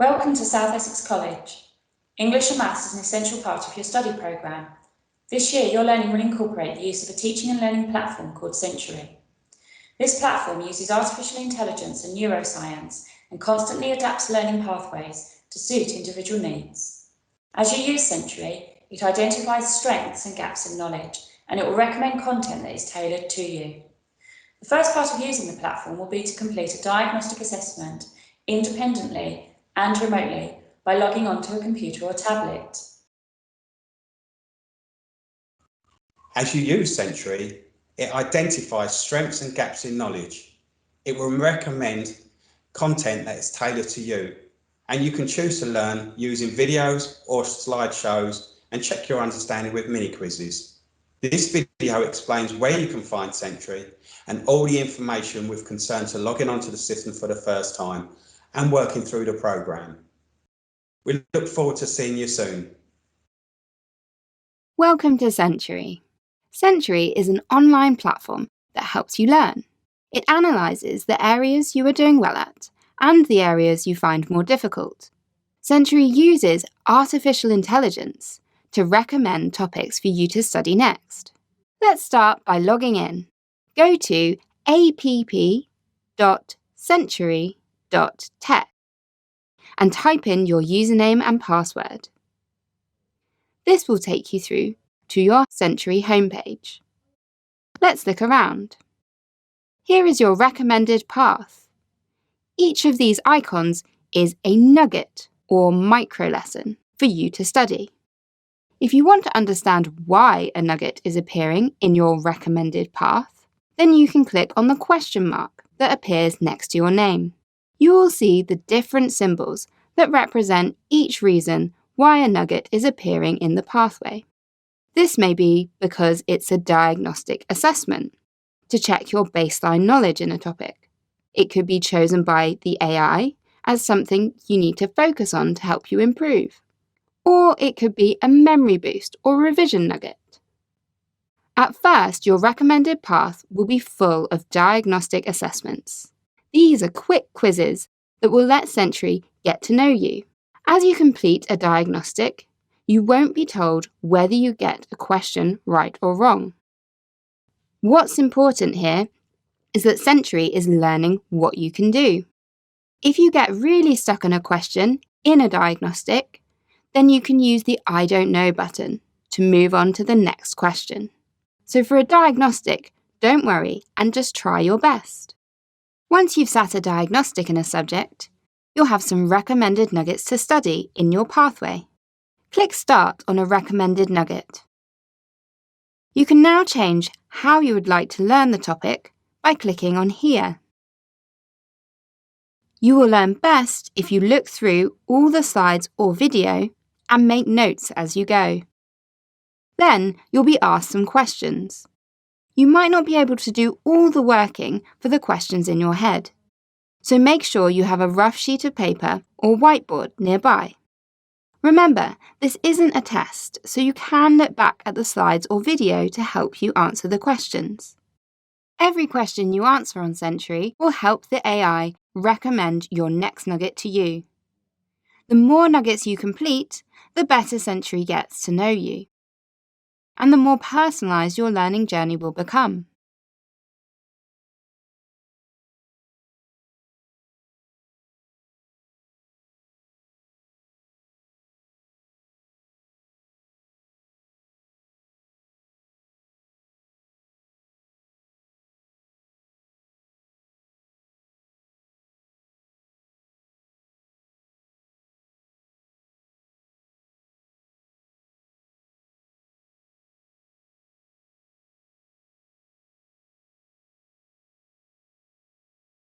Welcome to South Essex College. English and Maths is an essential part of your study programme. This year, your learning will incorporate the use of a teaching and learning platform called Century. This platform uses artificial intelligence and neuroscience and constantly adapts learning pathways to suit individual needs. As you use Century, it identifies strengths and gaps in knowledge, and it will recommend content that is tailored to you. The first part of using the platform will be to complete a diagnostic assessment independently and remotely by logging onto a computer or tablet. As you use Century, it identifies strengths and gaps in knowledge. It will recommend content that is tailored to you, and you can choose to learn using videos or slideshows and check your understanding with mini quizzes. This video explains where you can find Century and all the information with concern to logging onto the system for the first time and working through the programme. We look forward to seeing you soon. Welcome to Century. Century is an online platform that helps you learn. It analyses the areas you are doing well at and the areas you find more difficult. Century uses artificial intelligence to recommend topics for you to study next. Let's start by logging in. Go to app.century.tech and type in your username and password. This will take you through to your Century homepage. Let's look around. Here is your recommended path. Each of these icons is a nugget or micro lesson for you to study. If you want to understand why a nugget is appearing in your recommended path, then you can click on the question mark that appears next to your name. You will see the different symbols that represent each reason why a nugget is appearing in the pathway. This may be because it's a diagnostic assessment to check your baseline knowledge in a topic. It could be chosen by the AI as something you need to focus on to help you improve. Or it could be a memory boost or revision nugget. At first, your recommended path will be full of diagnostic assessments. These are quick quizzes that will let Century get to know you. As you complete a diagnostic, you won't be told whether you get a question right or wrong. What's important here is that Century is learning what you can do. If you get really stuck on a question in a diagnostic, then you can use the I don't know button to move on to the next question. So for a diagnostic, don't worry and just try your best. Once you've sat a diagnostic in a subject, you'll have some recommended nuggets to study in your pathway. Click Start on a recommended nugget. You can now change how you would like to learn the topic by clicking on here. You will learn best if you look through all the slides or video and make notes as you go. Then you'll be asked some questions. You might not be able to do all the working for the questions in your head, so make sure you have a rough sheet of paper or whiteboard nearby. Remember, this isn't a test, so you can look back at the slides or video to help you answer the questions. Every question you answer on Century will help the AI recommend your next nugget to you. The more nuggets you complete, the better Century gets to know you, and the more personalised your learning journey will become.